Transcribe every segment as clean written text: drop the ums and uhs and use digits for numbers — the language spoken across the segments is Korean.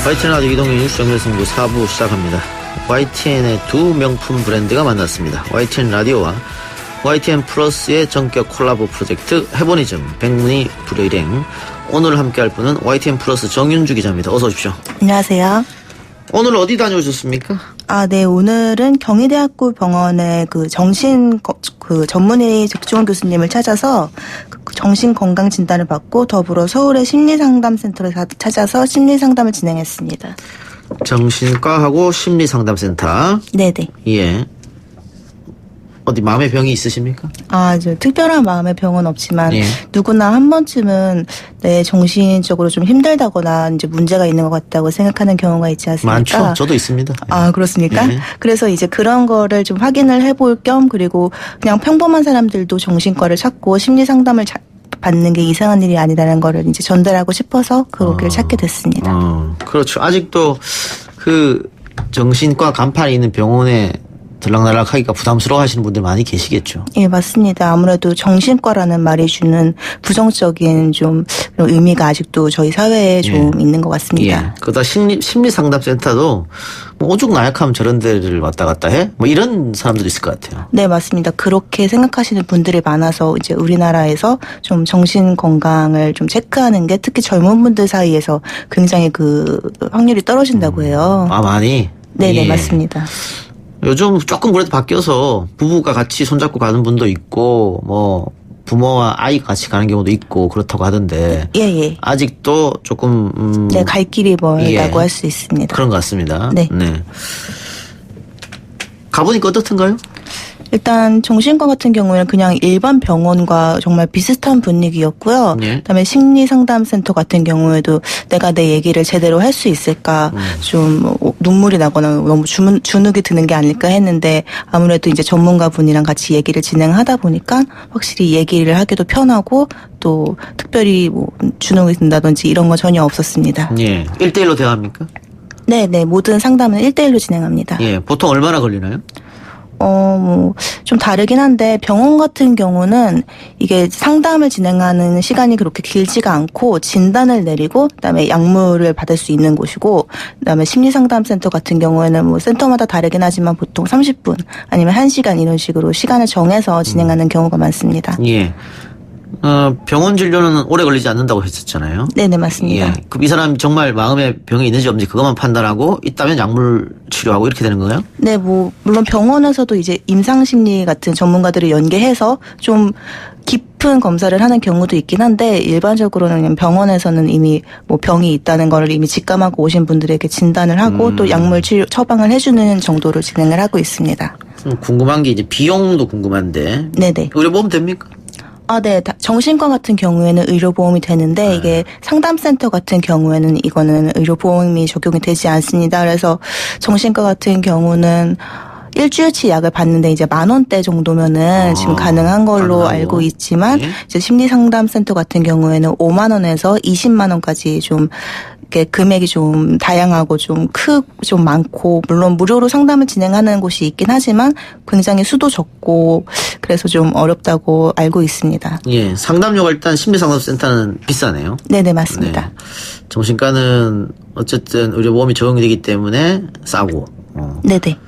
YTN 라디오 이동현 뉴스 정밀승부 4부 시작합니다. YTN의 두 명품 브랜드가 만났습니다. YTN 라디오와 YTN 플러스의 전격 콜라보 프로젝트 해보니즘 백문이 불여일행. 오늘 함께할 분은 YTN 플러스 정윤주 기자입니다. 어서 오십시오. 안녕하세요. 오늘 어디 다녀오셨습니까? 네, 오늘은 경희대학교 병원의 전문의 백종원 교수님을 찾아서 정신건강 진단을 받고 더불어 서울의 심리상담센터를 찾아서 심리상담을 진행했습니다. 정신과하고 심리상담센터. 네네. 예. 어디 마음의 병이 있으십니까? 특별한 마음의 병은 없지만 예. 누구나 한 번쯤은 내 정신적으로 좀 힘들다거나 이제 문제가 있는 것 같다고 생각하는 경우가 있지 않습니까? 많죠. 저도 있습니다. 그렇습니까? 예. 그래서 이제 그런 거를 좀 확인을 해볼 겸 그리고 그냥 평범한 사람들도 정신과를 찾고 심리 상담을 받는 게 이상한 일이 아니라는 거를 이제 전달하고 싶어서 그렇게 찾게 됐습니다. 그렇죠. 아직도 그 정신과 간판이 있는 병원에 들락날락하기가 부담스러워 하시는 분들 많이 계시겠죠. 예, 맞습니다. 아무래도 정신과라는 말이 주는 부정적인 좀 의미가 아직도 저희 사회에 좀 있는 것 같습니다. 예. 그러다 심리상담센터도 뭐 오죽 나약하면 저런 데를 왔다 갔다 해? 뭐 이런 사람들도 있을 것 같아요. 네, 맞습니다. 그렇게 생각하시는 분들이 많아서 이제 우리나라에서 좀 정신 건강을 좀 체크하는 게 특히 젊은 분들 사이에서 굉장히 그 확률이 떨어진다고 해요. 많이? 네네, 예. 맞습니다. 요즘 조금 그래도 바뀌어서 부부가 같이 손잡고 가는 분도 있고 뭐 부모와 아이가 같이 가는 경우도 있고 그렇다고 하던데 예. 아직도 조금 네, 갈 길이 멀다고 할 수 있습니다. 그런 것 같습니다. 네. 가보니까 어떻던가요? 일단 정신과 같은 경우에는 그냥 일반 병원과 정말 비슷한 분위기였고요. 예. 그다음에 심리상담센터 같은 경우에도 내가 내 얘기를 제대로 할 수 있을까 좀 눈물이 나거나 너무 주눅이 드는 게 아닐까 했는데 아무래도 이제 전문가 분이랑 같이 얘기를 진행하다 보니까 확실히 얘기를 하기도 편하고 또 특별히 뭐 주눅이 든다든지 이런 거 전혀 없었습니다. 예. 1대1로 대화합니까? 네, 모든 상담은 1대1로 진행합니다. 예. 보통 얼마나 걸리나요? 좀 다르긴 한데 병원 같은 경우는 이게 상담을 진행하는 시간이 그렇게 길지가 않고 진단을 내리고 그다음에 약물을 받을 수 있는 곳이고 그다음에 심리상담센터 같은 경우에는 뭐 센터마다 다르긴 하지만 보통 30분 아니면 1시간 이런 식으로 시간을 정해서 진행하는 경우가 많습니다. 예. 병원 진료는 오래 걸리지 않는다고 했었잖아요. 네네, 맞습니다. 예. 그럼 이 사람이 정말 마음의 병이 있는지 없는지 그것만 판단하고 있다면 약물 치료하고 이렇게 되는 거예요? 네, 물론 병원에서도 이제 임상심리 같은 전문가들을 연계해서 좀 깊은 검사를 하는 경우도 있긴 한데 일반적으로는 그냥 병원에서는 이미 뭐 병이 있다는 거를 이미 직감하고 오신 분들에게 진단을 하고 또 약물 치료 처방을 해주는 정도로 진행을 하고 있습니다. 궁금한 게 이제 비용도 궁금한데. 네네. 의료보험 됩니까? 네. 정신과 같은 경우에는 의료보험이 되는데 이게 상담센터 같은 경우에는 이거는 의료보험이 적용이 되지 않습니다. 그래서 정신과 같은 경우는 일주일치 약을 받는데 이제 10,000원대 정도면은 지금 가능한 걸로 가능하고. 알고 있지만 예? 이제 심리상담센터 같은 경우에는 5만 원에서 20만 원까지 좀 이렇게 금액이 좀 다양하고 좀 많고 물론 무료로 상담을 진행하는 곳이 있긴 하지만 굉장히 수도 적고 그래서 좀 어렵다고 알고 있습니다. 예. 상담료가 일단 심리상담센터는 비싸네요. 네네, 맞습니다. 네. 정신과는 어쨌든 의료보험이 적용이 되기 때문에 싸고. 네네.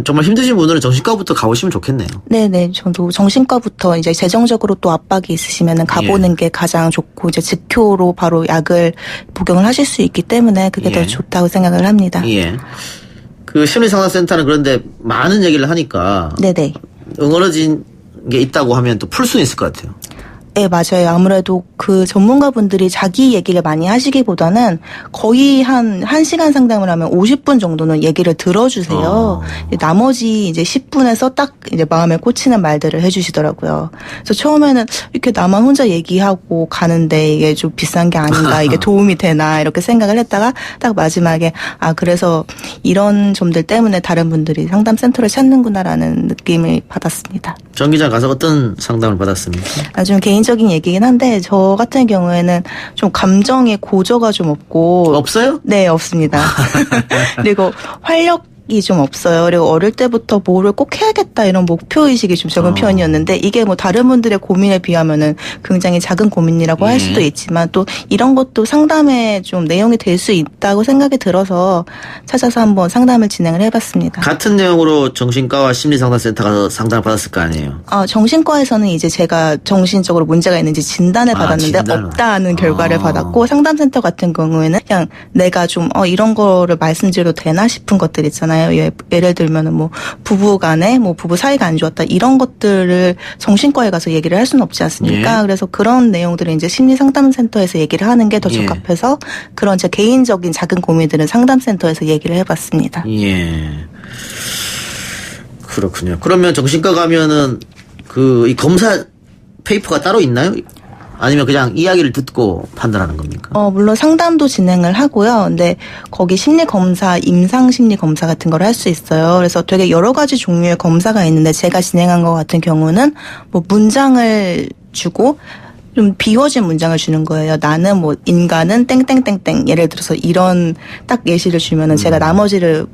정말 힘드신 분들은 정신과부터 가보시면 좋겠네요. 네네. 저도 정신과부터 이제 재정적으로 또 압박이 있으시면은 가보는 게 가장 좋고 이제 직효로 바로 약을 복용을 하실 수 있기 때문에 그게 더 좋다고 생각을 합니다. 예. 그 심리상담센터는 그런데 많은 얘기를 하니까 네네. 응어러진 게 있다고 하면 또 풀 수는 있을 것 같아요. 네, 맞아요. 아무래도 그 전문가분들이 자기 얘기를 많이 하시기보다는 거의 한 1시간 상담을 하면 50분 정도는 얘기를 들어주세요. 나머지 이제 10분에서 딱 이제 마음에 꽂히는 말들을 해주시더라고요. 그래서 처음에는 이렇게 나만 혼자 얘기하고 가는데 이게 좀 비싼 게 아닌가, 이게 도움이 되나 이렇게 생각을 했다가 딱 마지막에 그래서 이런 점들 때문에 다른 분들이 상담센터를 찾는구나라는 느낌을 받았습니다. 정 기자 가서 어떤 상담을 받았습니까? 좀 개인적인 얘기긴 한데 저 같은 경우에는 좀 감정의 고저가 좀 없고 없어요? 네, 없습니다. 그리고 활력 생각이 좀 없어요. 그리고 어릴 때부터 뭐를 꼭 해야겠다 이런 목표의식이 좀 적은 편이었는데 이게 뭐 다른 분들의 고민에 비하면은 굉장히 작은 고민이라고 할 수도 있지만 또 이런 것도 상담에 좀 내용이 될 수 있다고 생각이 들어서 찾아서 한번 상담을 진행을 해봤습니다. 같은 내용으로 정신과와 심리상담센터 가서 상담을 받았을 거 아니에요? 정신과에서는 이제 제가 정신적으로 문제가 있는지 진단을 받았는데 진단을. 없다는 결과를 받았고 상담센터 같은 경우에는 그냥 내가 좀 이런 거를 말씀드려도 되나 싶은 것들 있잖아요. 예를 들면은 뭐 부부 간에 뭐 부부 사이가 안 좋았다 이런 것들을 정신과에 가서 얘기를 할 수는 없지 않습니까? 예. 그래서 그런 내용들을 이제 심리상담센터에서 얘기를 하는 게 더 예. 적합해서 그런 제 개인적인 작은 고민들은 상담센터에서 얘기를 해봤습니다. 예. 그렇군요. 그러면 정신과 가면은 이 검사 페이퍼가 따로 있나요? 아니면 그냥 이야기를 듣고 판단하는 겁니까? 물론 상담도 진행을 하고요. 근데 거기 심리검사, 임상심리검사 같은 걸 할 수 있어요. 그래서 되게 여러 가지 종류의 검사가 있는데 제가 진행한 것 같은 경우는 뭐 문장을 주고 좀 비워진 문장을 주는 거예요. 나는 뭐 인간은 땡땡땡땡 예를 들어서 이런 딱 예시를 주면은 제가 나머지를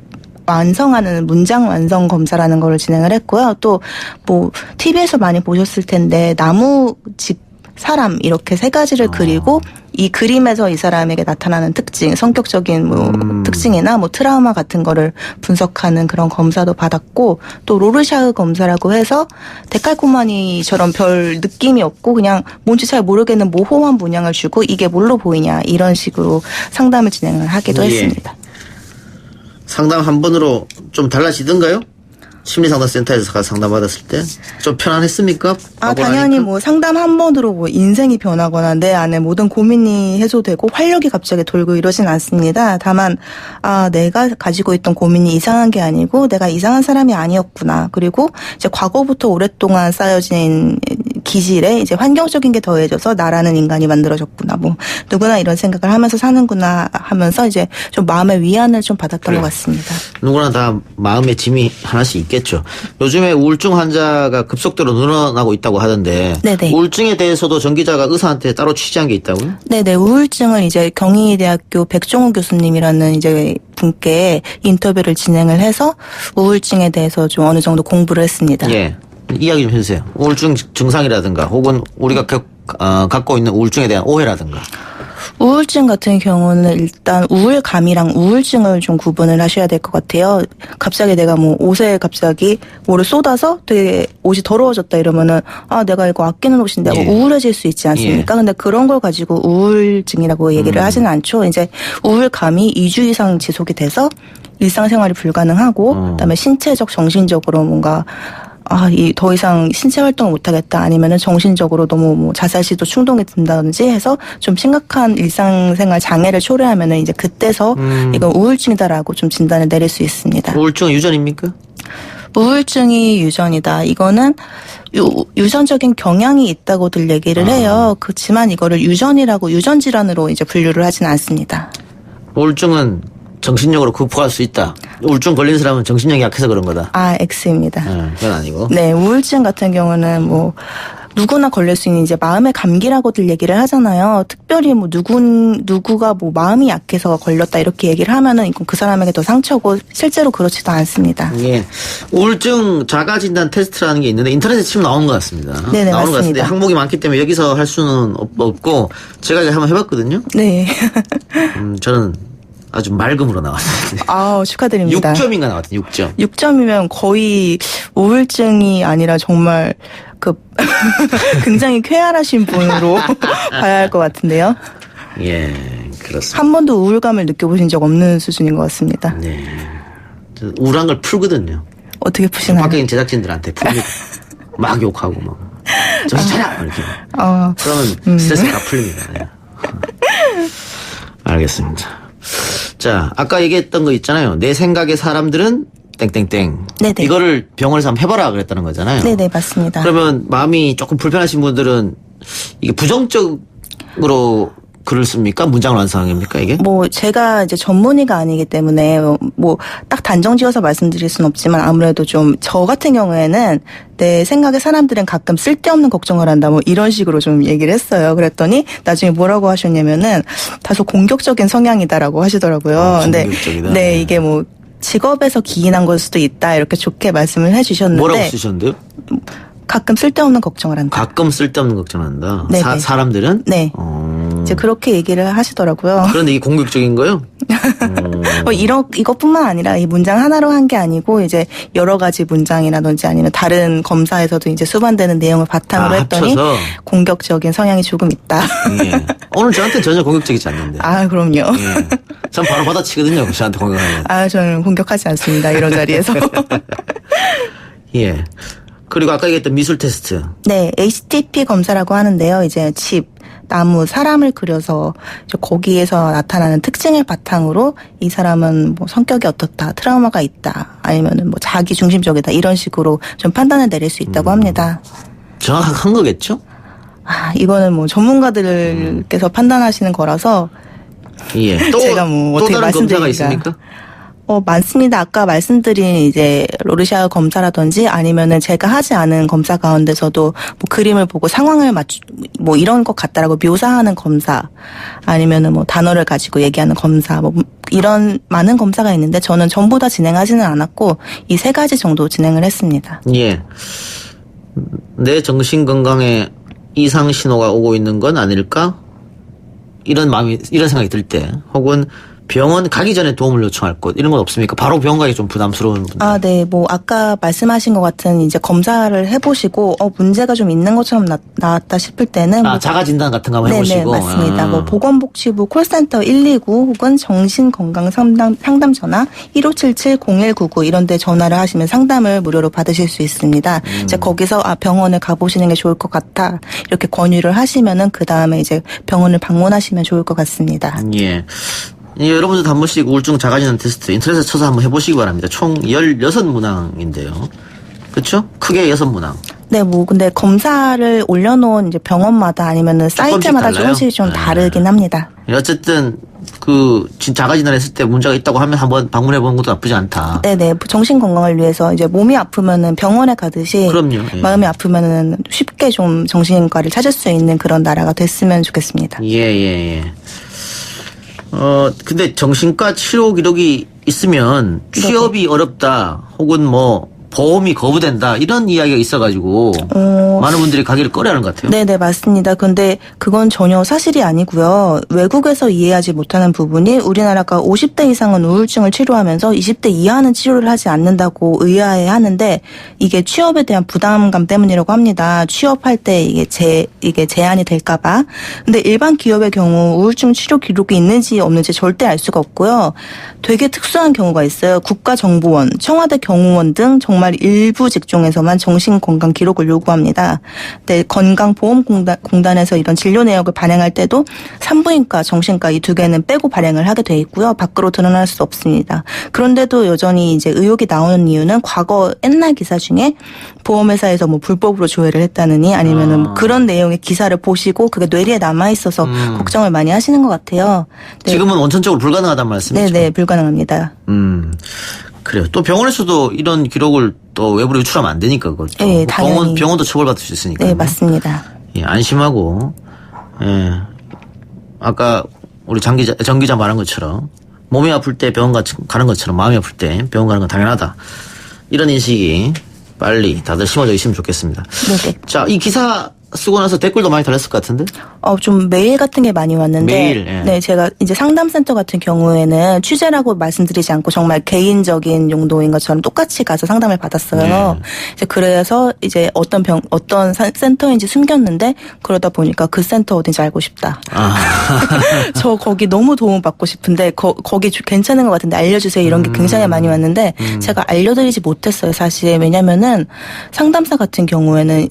완성하는 문장 완성 검사라는 거를 진행을 했고요. 또 뭐 TV에서 많이 보셨을 텐데 나무집 사람 이렇게 세 가지를 그리고 이 그림에서 이 사람에게 나타나는 특징, 성격적인 뭐 특징이나 뭐 트라우마 같은 거를 분석하는 그런 검사도 받았고 또 로르샤흐 검사라고 해서 데칼코마니처럼 별 느낌이 없고 그냥 뭔지 잘 모르겠는 모호한 문양을 주고 이게 뭘로 보이냐 이런 식으로 상담을 진행을 하기도 했습니다. 상담 한 번으로 좀 달라지던가요? 심리상담센터에서 가서 상담받았을 때 좀 편안했습니까? 당연히 뭐 상담 한 번으로 뭐 인생이 변하거나 내 안에 모든 고민이 해소되고 활력이 갑자기 돌고 이러진 않습니다. 다만 내가 가지고 있던 고민이 이상한 게 아니고 내가 이상한 사람이 아니었구나. 그리고 이제 과거부터 오랫동안 쌓여진 기질에 이제 환경적인 게 더해져서 나라는 인간이 만들어졌구나. 뭐 누구나 이런 생각을 하면서 사는구나 하면서 이제 좀 마음의 위안을 좀 받았던 것 같습니다. 누구나 다 마음의 짐이 하나씩 있겠죠. 요즘에 우울증 환자가 급속도로 늘어나고 있다고 하던데 네네. 우울증에 대해서도 정 기자가 의사한테 따로 취재한 게 있다고요? 네네. 우울증을 이제 경희대학교 백종우 교수님이라는 이제 분께 인터뷰를 진행을 해서 우울증에 대해서 좀 어느 정도 공부를 했습니다. 예. 이야기 좀 해주세요. 우울증 증상이라든가 혹은 우리가 갖고 있는 우울증에 대한 오해라든가. 우울증 같은 경우는 일단 우울감이랑 우울증을 좀 구분을 하셔야 될 것 같아요. 갑자기 내가 뭐 옷에 갑자기 뭐를 쏟아서 되게 옷이 더러워졌다 이러면은 내가 이거 아끼는 옷인데 하고 우울해질 수 있지 않습니까? 근데 그런 걸 가지고 우울증이라고 얘기를 하지는 않죠. 이제 우울감이 2주 이상 지속이 돼서 일상생활이 불가능하고 그다음에 신체적, 정신적으로 뭔가 더 이상 신체 활동을 못하겠다 아니면은 정신적으로 너무 뭐 자살 시도 충동이 든다든지 해서 좀 심각한 일상생활 장애를 초래하면은 이제 그때서 이건 우울증이다라고 좀 진단을 내릴 수 있습니다. 우울증은 유전입니까? 우울증이 유전이다. 이거는 유전적인 경향이 있다고들 얘기를 해요. 그렇지만 이거를 유전이라고 유전 질환으로 이제 분류를 하지는 않습니다. 우울증은 정신력으로 극복할 수 있다. 우울증 걸린 사람은 정신력이 약해서 그런 거다. X입니다. 그건 아니고. 네, 우울증 같은 경우는 뭐 누구나 걸릴 수 있는 이제 마음의 감기라고들 얘기를 하잖아요. 특별히 뭐 누구가 뭐 마음이 약해서 걸렸다 이렇게 얘기를 하면은 이건 그 사람에게 더 상처고 실제로 그렇지도 않습니다. 예. 우울증 자가 진단 테스트라는 게 있는데 인터넷에 치면 나오는 것 같습니다. 네네, 나오는 것 같은데 맞습니다. 항목이 많기 때문에 여기서 할 수는 없고 제가 이제 한번 해봤거든요. 네. 저는 아주 맑음으로 나왔어요. 축하드립니다. 6점인가 나왔더니 6점. 6점이면 거의 우울증이 아니라 정말 굉장히 쾌활하신 분으로 봐야 할 것 같은데요. 예, 그렇습니다. 한 번도 우울감을 느껴보신 적 없는 수준인 것 같습니다. 네. 저 우울한 걸 풀거든요. 어떻게 푸시나요? 밖에 있는 제작진들한테 풉니다. 막 욕하고 막. 정신 차려! 이렇게. 그러면 스트레스가 다 풀립니다. 네. 알겠습니다. 자, 아까 얘기했던 거 있잖아요. 내 생각의 사람들은 땡땡땡. 네네. 이거를 병원에서 한번 해봐라 그랬다는 거잖아요. 네네, 맞습니다. 그러면 마음이 조금 불편하신 분들은 이게 부정적으로 글을 씁니까? 문장을 완성합니까, 이게? 뭐 제가 이제 전문의가 아니기 때문에 뭐 딱 단정 지어서 말씀드릴 수는 없지만 아무래도 좀 저 같은 경우에는 내 생각에 사람들은 가끔 쓸데없는 걱정을 한다 뭐 이런 식으로 좀 얘기를 했어요. 그랬더니 나중에 뭐라고 하셨냐면은 다소 공격적인 성향이다라고 하시더라고요. 공격적이다. 네, 이게 뭐 직업에서 기인한 걸 수도 있다 이렇게 좋게 말씀을 해주셨는데 뭐라고 쓰셨는데요? 가끔 쓸데없는 걱정을 한다. 가끔 쓸데없는 걱정한다. 네네. 사람들은? 네. 이제 그렇게 얘기를 하시더라고요. 그런데 이게 공격적인 거요? 이것뿐만 아니라 이 문장 하나로 한 게 아니고 이제 여러 가지 문장이라든지 아니면 다른 검사에서도 이제 수반되는 내용을 바탕으로 했더니 합쳐서? 공격적인 성향이 조금 있다. 예. 오늘 저한테 전혀 공격적이지 않는데. 아, 그럼요. 예. 전 바로 받아치거든요. 저한테 공격하면. 아, 저는 공격하지 않습니다. 이런 자리에서. 예. 그리고 아까 얘기했던 미술 테스트. 네, HTP 검사라고 하는데요. 이제 집, 나무, 사람을 그려서 이제 거기에서 나타나는 특징을 바탕으로 이 사람은 뭐 성격이 어떻다, 트라우마가 있다, 아니면은 뭐 자기 중심적이다 이런 식으로 좀 판단을 내릴 수 있다고 합니다. 정확한 거겠죠? 아, 이거는 뭐 전문가들께서 판단하시는 거라서 예. 또, 제가 뭐 또 어떻게 다른 검사가 말씀드리기가. 있습니까? 많습니다. 아까 말씀드린 이제 로르샤 검사라든지 아니면은 제가 하지 않은 검사 가운데서도 뭐 그림을 보고 상황을 뭐 이런 것 같다라고 묘사하는 검사 아니면은 뭐 단어를 가지고 얘기하는 검사 뭐 이런 많은 검사가 있는데 저는 전부 다 진행하지는 않았고 이 세 가지 정도 진행을 했습니다. 예. 내 정신 건강에 이상 신호가 오고 있는 건 아닐까? 이런 생각이 들 때, 혹은 병원 가기 전에 도움을 요청할 것, 이런 건 없습니까? 바로 병원 가기 좀 부담스러운 분들. 아, 네. 뭐, 아까 말씀하신 것 같은 이제 검사를 해보시고, 문제가 좀 있는 것처럼 나왔다 싶을 때는. 아, 자가진단 같은 거 한번 네네, 해보시고. 맞습니다. 뭐, 보건복지부 콜센터 129 혹은 정신건강상담 전화 1577-0199 이런 데 전화를 하시면 상담을 무료로 받으실 수 있습니다. 이제 거기서, 병원을 가보시는 게 좋을 것 같아. 이렇게 권유를 하시면은 그 다음에 이제 병원을 방문하시면 좋을 것 같습니다. 예. 예, 여러분들도 한 번씩 우울증 자가진단 테스트 인터넷에 쳐서 한번 해보시기 바랍니다. 총 16문항인데요. 그렇죠? 크게 6문항. 네, 뭐 근데 검사를 올려놓은 이제 병원마다 아니면은 사이트마다 달라요? 조금씩 좀 네. 다르긴 합니다. 어쨌든 자가진단 했을 때 문제가 있다고 하면 한번 방문해보는 것도 나쁘지 않다. 네네. 정신 건강을 위해서 이제 몸이 아프면은 병원에 가듯이. 그럼요. 예. 마음이 아프면은 쉽게 좀 정신과를 찾을 수 있는 그런 나라가 됐으면 좋겠습니다. 예. 근데 정신과 치료 기록이 있으면 취업이 어렵다, 혹은 뭐 보험이 거부된다, 이런 이야기가 있어가지고 많은 분들이 가기를 꺼려하는 것 같아요. 네네, 맞습니다. 근데 그건 전혀 사실이 아니고요. 외국에서 이해하지 못하는 부분이 우리나라가 50대 이상은 우울증을 치료하면서 20대 이하는 치료를 하지 않는다고 의아해하는데 이게 취업에 대한 부담감 때문이라고 합니다. 취업할 때 이게 제한이 될까봐. 근데 일반 기업의 경우 우울증 치료 기록이 있는지 없는지 절대 알 수가 없고요. 되게 특수한 경우가 있어요. 국가정보원, 청와대 경호원 등 정말 일부 직종에서만 정신건강 기록을 요구합니다. 네, 건강보험공단에서 이런 진료 내역을 발행할 때도 산부인과, 정신과 이 두 개는 빼고 발행을 하게 돼 있고요. 밖으로 드러날 수 없습니다. 그런데도 여전히 이제 의혹이 나오는 이유는 과거 옛날 기사 중에 보험회사에서 뭐 불법으로 조회를 했다느니 아니면은 뭐 그런 내용의 기사를 보시고 그게 뇌리에 남아 있어서 걱정을 많이 하시는 것 같아요. 네. 지금은 원천적으로 불가능하단 말씀이죠? 네네, 불가능합니다. 그래요. 또 병원에서도 이런 기록을 또 외부로 유출하면 안 되니까, 그것도. 네, 당연히. 병원도 처벌받을 수 있으니까. 네, 맞습니다. 예, 안심하고, 예. 아까 우리 정 기자 말한 것처럼, 몸이 아플 때 병원 가는 것처럼 마음이 아플 때 병원 가는 건 당연하다. 이런 인식이 빨리 다들 심어져 있으면 좋겠습니다. 네네. 자, 이 기사 쓰고 나서 댓글도 많이 달렸을 것 같은데? 좀 메일 같은 게 많이 왔는데. 메일, 예. 네, 제가 이제 상담센터 같은 경우에는 취재라고 말씀드리지 않고 정말 개인적인 용도인 것처럼 똑같이 가서 상담을 받았어요. 이제 그래서 이제 어떤 센터인지 숨겼는데 그러다 보니까 그 센터 어딘지 알고 싶다. 저 거기 너무 도움 받고 싶은데 거기 괜찮은 것 같은데 알려주세요. 이런 게 굉장히 많이 왔는데 제가 알려드리지 못했어요. 사실. 왜냐면은 상담사 같은 경우에는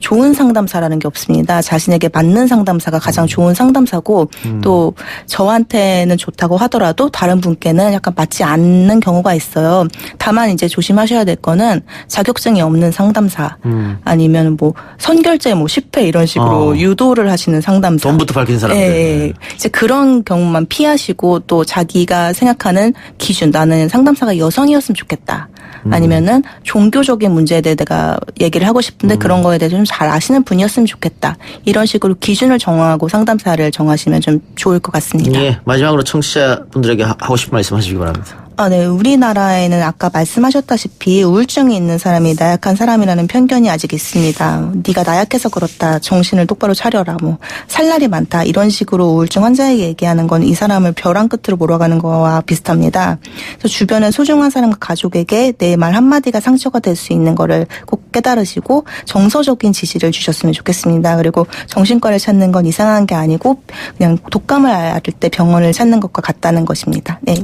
좋은 상담사라는 게 없습니다. 자신에게 맞는 상담사가 가장 좋은 상담사고 또 저한테는 좋다고 하더라도 다른 분께는 약간 맞지 않는 경우가 있어요. 다만 이제 조심하셔야 될 거는 자격증이 없는 상담사 아니면 뭐 선결제 뭐 10회 이런 식으로 유도를 하시는 상담사. 돈부터 밝히는 사람들. 예. 이제 그런 경우만 피하시고 또 자기가 생각하는 기준, 나는 상담사가 여성이었으면 좋겠다. 아니면은 종교적인 문제에 대해 내가 얘기를 하고 싶은데 그런 거에 대해서 좀 잘 아시는 분이었으면 좋겠다. 이런 식으로 기준을 정하고 상담사를 정하시면 좀 좋을 것 같습니다. 예, 마지막으로 청취자분들에게 하고 싶은 말씀 하시기 바랍니다. 네. 우리나라에는 아까 말씀하셨다시피 우울증이 있는 사람이 나약한 사람이라는 편견이 아직 있습니다. 네가 나약해서 그렇다. 정신을 똑바로 차려라. 뭐 살 날이 많다. 이런 식으로 우울증 환자에게 얘기하는 건 이 사람을 벼랑 끝으로 몰아가는 거와 비슷합니다. 그래서 주변의 소중한 사람과 가족에게 내 말 한마디가 상처가 될 수 있는 거를 꼭 깨달으시고 정서적인 지지를 주셨으면 좋겠습니다. 그리고 정신과를 찾는 건 이상한 게 아니고 그냥 독감을 앓을 때 병원을 찾는 것과 같다는 것입니다. 네.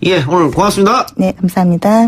예, 오늘 고맙습니다. 네, 감사합니다.